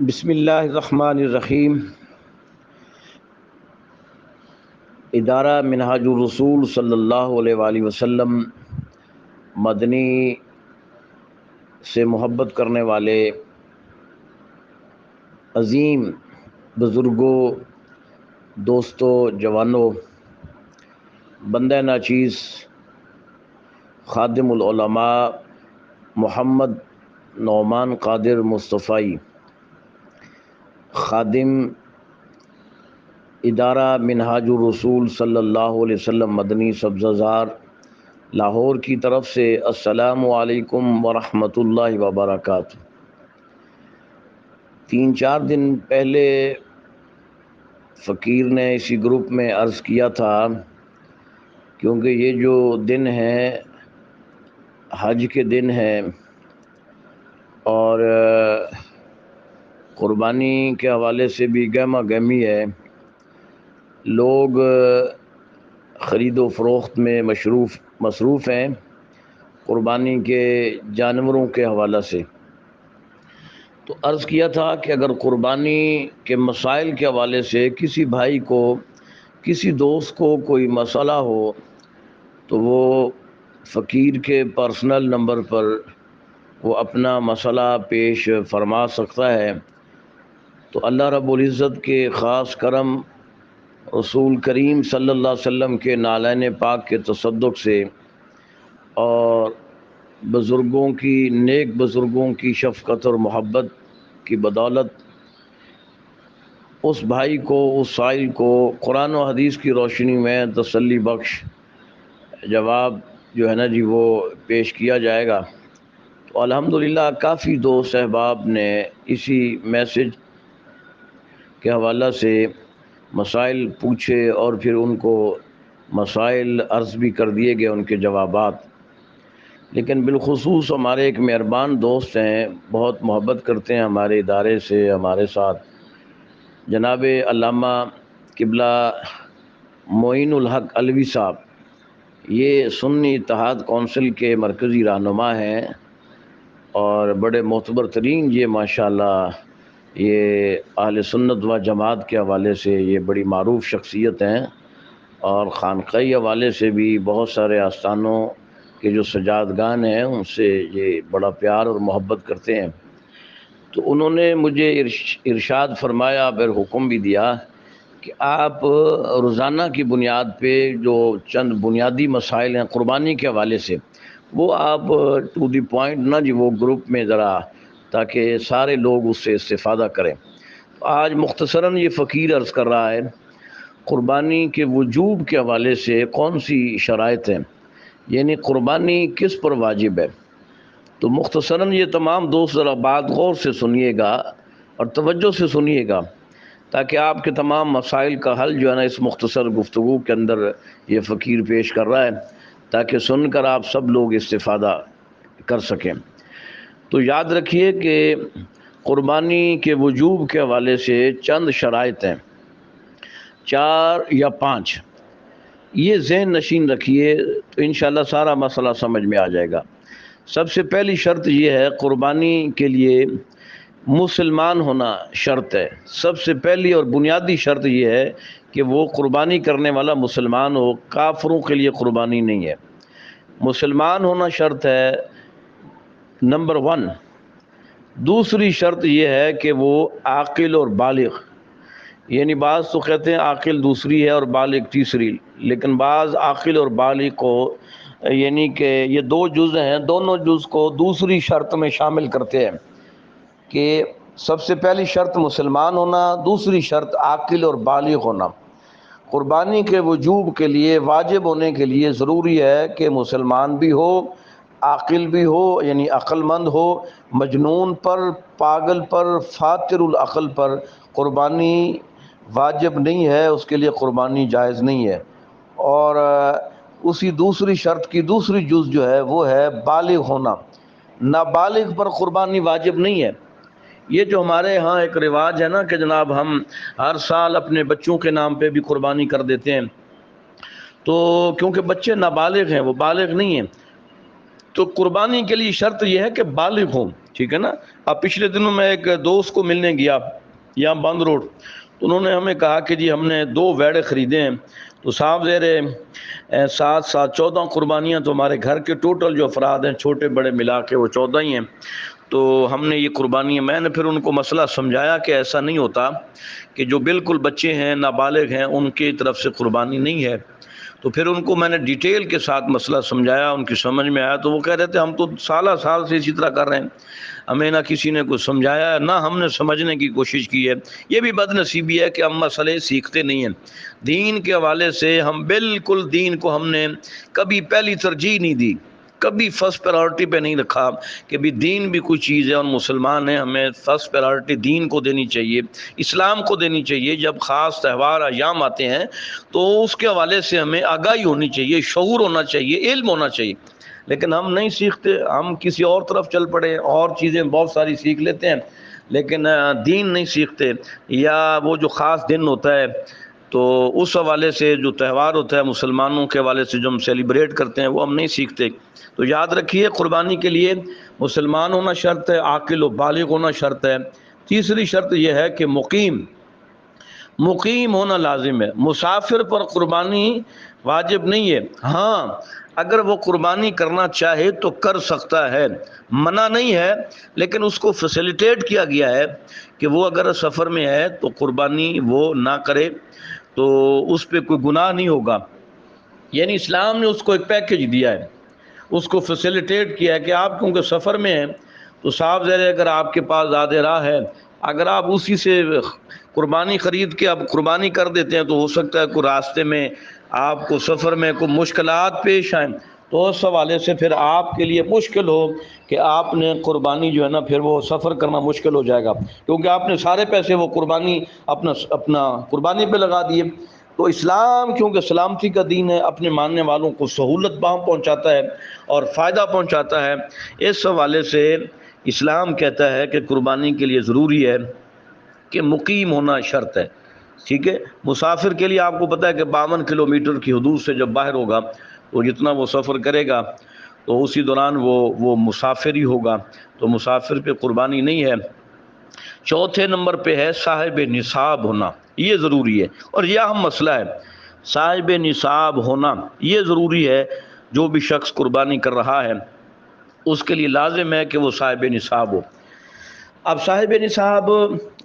بسم اللہ الرحمن الرحیم۔ ادارہ منہاج الرسول صلی اللہ علیہ وآلہ وسلم مدنی سے محبت کرنے والے عظیم بزرگوں، دوستوں، جوانوں، بندہ ناچیز خادم العلماء محمد نعمان قادر مصطفی، خادم ادارہ منہاج الرسول صلی اللہ علیہ وسلم مدنی سبزہ زار لاہور کی طرف سے السلام علیکم ورحمۃ اللہ وبرکاتہ۔ 3-4 دن پہلے فقیر نے اسی گروپ میں عرض کیا تھا، کیونکہ یہ جو دن ہے حج کے دن ہے اور قربانی کے حوالے سے بھی گہما گہمی ہے، لوگ خرید و فروخت میں مصروف ہیں قربانی کے جانوروں کے حوالہ سے۔ تو عرض کیا تھا کہ اگر قربانی کے مسائل کے حوالے سے کسی بھائی کو، کسی دوست کو کوئی مسئلہ ہو تو وہ فقیر کے پرسنل نمبر پر وہ اپنا مسئلہ پیش فرما سکتا ہے۔ تو اللہ رب العزت کے خاص کرم، رسول کریم صلی اللہ علیہ وسلم کے نالین پاک کے تصدق سے اور بزرگوں کی، نیک بزرگوں کی شفقت اور محبت کی بدولت اس بھائی کو، اس سائل کو قرآن و حدیث کی روشنی میں تسلی بخش جواب جو ہے نا جی وہ پیش کیا جائے گا۔ تو الحمدللہ کافی دوست احباب نے اسی میسج کے حوالہ سے مسائل پوچھے اور پھر ان کو مسائل عرض بھی کر دیے گئے، ان کے جوابات۔ لیکن بالخصوص ہمارے ایک مہربان دوست ہیں، بہت محبت کرتے ہیں ہمارے ادارے سے، ہمارے ساتھ، جناب علامہ قبلہ معین الحق علوی صاحب۔ یہ سنی اتحاد کونسل کے مرکزی رہنما ہیں اور بڑے معتبر ترین، یہ ماشاءاللہ یہ اہل سنت و جماعت کے حوالے سے یہ بڑی معروف شخصیت ہیں، اور خانقاہی حوالے سے بھی بہت سارے آستانوں کے جو سجادگان ہیں ان سے یہ بڑا پیار اور محبت کرتے ہیں۔ تو انہوں نے مجھے ارشاد فرمایا، پھر حکم بھی دیا کہ آپ روزانہ کی بنیاد پہ جو چند بنیادی مسائل ہیں قربانی کے حوالے سے، وہ آپ ٹو دی پوائنٹ نا جی وہ گروپ میں ذرا، تاکہ سارے لوگ اس سے استفادہ کریں۔ آج مختصراً یہ فقیر عرض کر رہا ہے قربانی کے وجوب کے حوالے سے کون سی شرائط ہیں، یعنی قربانی کس پر واجب ہے۔ تو مختصراً یہ تمام دوست ذرا بات غور سے سنیے گا اور توجہ سے سنیے گا، تاکہ آپ کے تمام مسائل کا حل جو ہے نا اس مختصر گفتگو کے اندر یہ فقیر پیش کر رہا ہے، تاکہ سن کر آپ سب لوگ استفادہ کر سکیں۔ تو یاد رکھیے کہ قربانی کے وجوب کے حوالے سے چند شرائط ہیں، 4 یا 5، یہ ذہن نشین رکھیے تو انشاءاللہ سارا مسئلہ سمجھ میں آ جائے گا۔ سب سے پہلی شرط یہ ہے، قربانی کے لیے مسلمان ہونا شرط ہے۔ سب سے پہلی اور بنیادی شرط یہ ہے کہ وہ قربانی کرنے والا مسلمان ہو، کافروں کے لیے قربانی نہیں ہے، مسلمان ہونا شرط ہے نمبر 1۔ دوسری شرط یہ ہے کہ وہ عاقل اور بالغ، یعنی بعض تو کہتے ہیں عاقل دوسری ہے اور بالغ تیسری، لیکن بعض عاقل اور بالغ کو یعنی کہ یہ 2 جز ہیں، دونوں جز کو دوسری شرط میں شامل کرتے ہیں کہ سب سے پہلی شرط مسلمان ہونا، دوسری شرط عاقل اور بالغ ہونا۔ قربانی کے وجوب کے لیے، واجب ہونے کے لیے ضروری ہے کہ مسلمان بھی ہو، عاقل بھی ہو، یعنی عقل مند ہو۔ مجنون پر، پاگل پر، فاتر العقل پر قربانی واجب نہیں ہے، اس کے لیے قربانی جائز نہیں ہے۔ اور اسی دوسری شرط کی دوسری جز جو ہے وہ ہے بالغ ہونا، نابالغ پر قربانی واجب نہیں ہے۔ یہ جو ہمارے ہاں ایک رواج ہے نا کہ جناب ہم ہر سال اپنے بچوں کے نام پہ بھی قربانی کر دیتے ہیں، تو کیونکہ بچے نابالغ ہیں، وہ بالغ نہیں ہیں، تو قربانی کے لیے شرط یہ ہے کہ بالغ ہوں۔ ٹھیک ہے نا. اب پچھلے دنوں میں ایک دوست کو ملنے گیا یہاں بند روڈ، تو انہوں نے ہمیں کہا کہ جی ہم نے 2 ویڑے خریدے ہیں، تو صاحب زیر 7 14 قربانیاں تو ہمارے گھر کے ٹوٹل جو افراد ہیں چھوٹے بڑے ملا کے وہ 14 ہی ہیں. تو ہم نے یہ قربانیاں، میں نے پھر ان کو مسئلہ سمجھایا کہ ایسا نہیں ہوتا کہ جو بالکل بچے ہیں نابالغ ہیں ان کی طرف سے قربانی نہیں ہے. تو پھر ان کو میں نے ڈیٹیل کے ساتھ مسئلہ سمجھایا، ان کی سمجھ میں آیا. تو وہ کہہ رہے تھے ہم تو سالہ سال سے اسی طرح کر رہے ہیں، ہمیں نہ کسی نے کچھ سمجھایا نہ ہم نے سمجھنے کی کوشش کی ہے. یہ بھی بد نصیبی ہے کہ ہم مسئلے سیکھتے نہیں ہیں. دین کے حوالے سے ہم بالکل دین کو ہم نے کبھی پہلی ترجیح نہیں دی، کبھی فرسٹ پرائورٹی پہ نہیں رکھا کہ بھی دین بھی کوئی چیز ہے اور مسلمان ہیں، ہمیں فرسٹ پرائورٹی دین کو دینی چاہیے، اسلام کو دینی چاہیے. جب خاص تہوار ایام آتے ہیں تو اس کے حوالے سے ہمیں آگاہی ہونی چاہیے، شعور ہونا چاہیے، علم ہونا چاہیے. لیکن ہم نہیں سیکھتے، ہم کسی اور طرف چل پڑے، اور چیزیں بہت ساری سیکھ لیتے ہیں لیکن دین نہیں سیکھتے. یا وہ جو خاص دن ہوتا ہے تو اس حوالے سے جو تہوار ہوتا ہے مسلمانوں کے حوالے سے جو ہم سیلیبریٹ کرتے ہیں وہ ہم نہیں سیکھتے. تو یاد رکھیے قربانی کے لیے مسلمان ہونا شرط ہے، عاقل و بالغ ہونا شرط ہے. تیسری شرط یہ ہے کہ مقیم ہونا لازم ہے. مسافر پر قربانی واجب نہیں ہے. ہاں اگر وہ قربانی کرنا چاہے تو کر سکتا ہے، منع نہیں ہے، لیکن اس کو فیسیلیٹیٹ کیا گیا ہے کہ وہ اگر سفر میں ہے تو قربانی وہ نہ کرے تو اس پہ کوئی گناہ نہیں ہوگا. یعنی اسلام نے اس کو ایک پیکیج دیا ہے، اس کو فیسیلیٹیٹ کیا ہے کہ آپ کیونکہ سفر میں ہیں تو صاحب ذرا اگر آپ کے پاس زیادہ راہ ہے، اگر آپ اسی سے قربانی خرید کے آپ قربانی کر دیتے ہیں تو ہو سکتا ہے کوئی راستے میں آپ کو سفر میں کوئی مشکلات پیش آئیں، تو اس حوالے سے پھر آپ کے لیے مشکل ہو کہ آپ نے قربانی جو ہے نا پھر وہ سفر کرنا مشکل ہو جائے گا، کیونکہ آپ نے سارے پیسے وہ قربانی اپنا قربانی پہ لگا دیے. تو اسلام کیونکہ سلامتی کا دین ہے، اپنے ماننے والوں کو سہولت پہنچاتا ہے اور فائدہ پہنچاتا ہے. اس حوالے سے اسلام کہتا ہے کہ قربانی کے لیے ضروری ہے کہ مقیم ہونا شرط ہے. ٹھیک ہے. مسافر کے لیے آپ کو پتہ ہے کہ 52 کلومیٹر کی حدود سے جب باہر ہوگا تو جتنا وہ سفر کرے گا تو اسی دوران وہ مسافر ہی ہوگا، تو مسافر پہ قربانی نہیں ہے. چوتھے نمبر پہ ہے صاحب نصاب ہونا، یہ ضروری ہے اور یہ اہم مسئلہ ہے. صاحب نصاب ہونا یہ ضروری ہے. جو بھی شخص قربانی کر رہا ہے اس کے لیے لازم ہے کہ وہ صاحب نصاب ہو. اب صاحب نصاب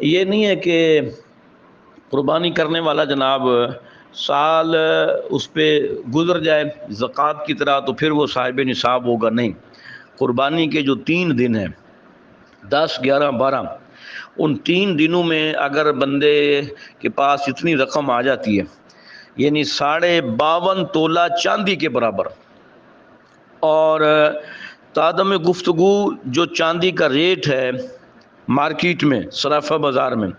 یہ نہیں ہے کہ قربانی کرنے والا جناب سال اس پہ گزر جائے زکوٰۃ کی طرح تو پھر وہ صاحب نصاب ہوگا، نہیں. قربانی کے جو 3 دن ہیں 10 11 12، ان 3 دنوں میں اگر بندے کے پاس اتنی رقم آ جاتی ہے یعنی 52.5 تولہ چاندی کے برابر، اور تادم گفتگو جو چاندی کا ریٹ ہے مارکیٹ میں صرافہ بازار میں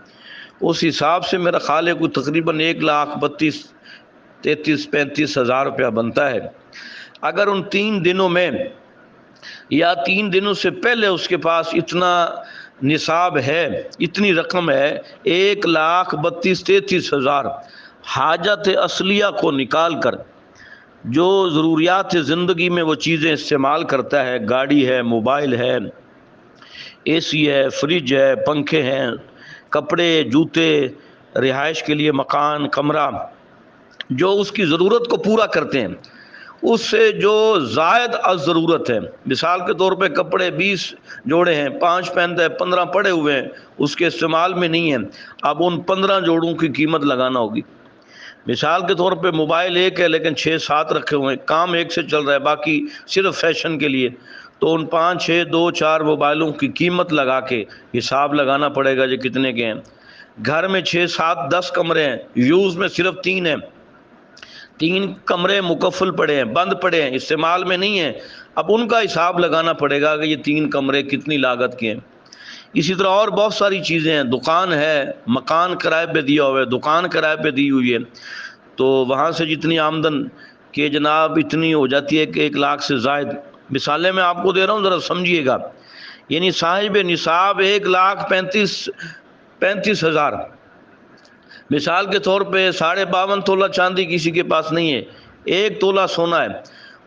اس حساب سے میرا خیال ہے کوئی تقریباً 1,32,33,35,000 روپیہ بنتا ہے. اگر ان 3 دنوں میں یا 3 دنوں سے پہلے اس کے پاس اتنا نصاب ہے، اتنی رقم ہے 1,32,33,000، حاجت اصلیہ کو نکال کر جو ضروریات زندگی میں وہ چیزیں استعمال کرتا ہے، گاڑی ہے، موبائل ہے، اے سی ہے، فریج ہے، پنکھے ہیں، کپڑے، جوتے، رہائش کے لیے مکان، کمرہ، جو اس کی ضرورت کو پورا کرتے ہیں، اس سے جو زائد از ضرورت ہے، مثال کے طور پہ کپڑے 20 جوڑے ہیں، 5 پہنتا ہے، 15 پڑے ہوئے ہیں، اس کے استعمال میں نہیں ہیں، اب ان 15 جوڑوں کی قیمت لگانا ہوگی. مثال کے طور پہ موبائل ایک ہے لیکن 6 7 رکھے ہوئے ہیں، کام ایک سے چل رہا ہے، باقی صرف فیشن کے لیے، تو ان 5 6 2 4 موبائلوں کی قیمت لگا کے حساب لگانا پڑے گا جو کتنے کے ہیں. گھر میں 6 7 10 کمرے ہیں، یوز میں صرف 3 ہیں، 3 کمرے مکفل پڑے ہیں، بند پڑے ہیں، استعمال میں نہیں ہیں، اب ان کا حساب لگانا پڑے گا کہ یہ 3 کمرے کتنی لاگت کے ہیں. اسی طرح اور بہت ساری چیزیں ہیں، دکان ہے، مکان کرائے پہ دیا ہوا ہے، دکان کرائے پہ دی ہوئی ہے، تو وہاں سے جتنی آمدن کہ جناب اتنی ہو جاتی ہے کہ 1 لاکھ سے زائد. مثالیں میں آپ کو دے رہا ہوں ذرا سمجھیے گا. یعنی صاحب نصاب 1,35,000. مثال کے طور پہ 52.5 تولہ چاندی کسی کے پاس نہیں ہے، 1 تولہ سونا ہے،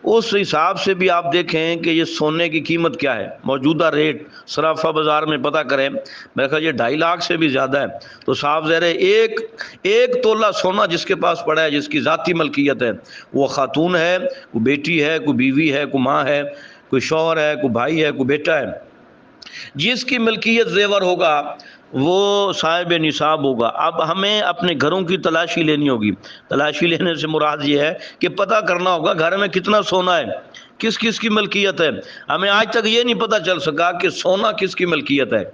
اس حساب سے بھی آپ دیکھیں کہ یہ سونے کی قیمت کیا ہے، موجودہ ریٹ صرافہ بازار میں پتہ کریں، میں کہا یہ 2.5 لاکھ سے بھی زیادہ ہے۔ تو صاحب ظاہر ہے ایک تولہ سونا جس کے پاس پڑا ہے، جس کی ذاتی ملکیت ہے، وہ خاتون ہے، کوئی بیٹی ہے، کوئی بیوی ہے، کوئی ماں ہے، کوئی شوہر ہے، کوئی بھائی ہے، کوئی بیٹا ہے، جس کی ملکیت زیور ہوگا وہ صاحب نصاب ہوگا۔ اب ہمیں اپنے گھروں کی تلاشی لینی ہوگی۔ تلاشی لینے سے مراد یہ ہے کہ پتہ کرنا ہوگا گھر میں کتنا سونا ہے، کس کس کی ملکیت ہے۔ ہمیں آج تک یہ نہیں پتہ چل سکا کہ سونا کس کی ملکیت ہے۔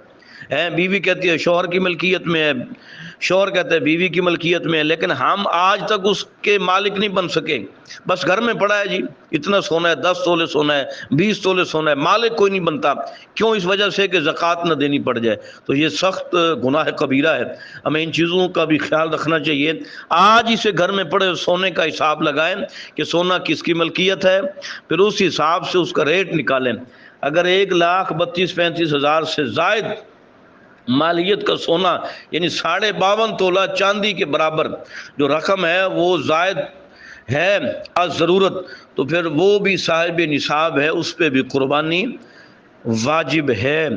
بیوی کہتی ہے شوہر کی ملکیت میں ہے، شوہر کہتا ہے بیوی کی ملکیت میں ہے، لیکن ہم آج تک اس کے مالک نہیں بن سکے۔ بس گھر میں پڑا ہے جی اتنا سونا ہے، 10 تولے سونا ہے، 20 تولے سونا ہے، مالک کوئی نہیں بنتا۔ کیوں؟ اس وجہ سے کہ زکوٰۃ نہ دینی پڑ جائے۔ تو یہ سخت گناہ کبیرہ ہے، ہمیں ان چیزوں کا بھی خیال رکھنا چاہیے۔ آج اسے گھر میں پڑے سونے کا حساب لگائیں کہ سونا کس کی ملکیت ہے، پھر اس حساب سے اس کا ریٹ نکالیں۔ اگر 1,32,35,000 سے زائد مالیت کا سونا یعنی 52.5 تولہ چاندی کے برابر جو رقم ہے وہ زائد ہے از ضرورت، تو پھر وہ بھی صاحب نصاب ہے، اس پہ بھی قربانی واجب ہے۔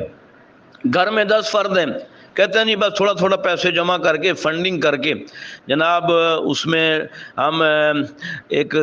گھر میں 10 فرد ہیں، کہتے ہیں نہیں بس تھوڑا تھوڑا پیسے جمع کر کے فنڈنگ کر کے جناب اس میں ہم ایک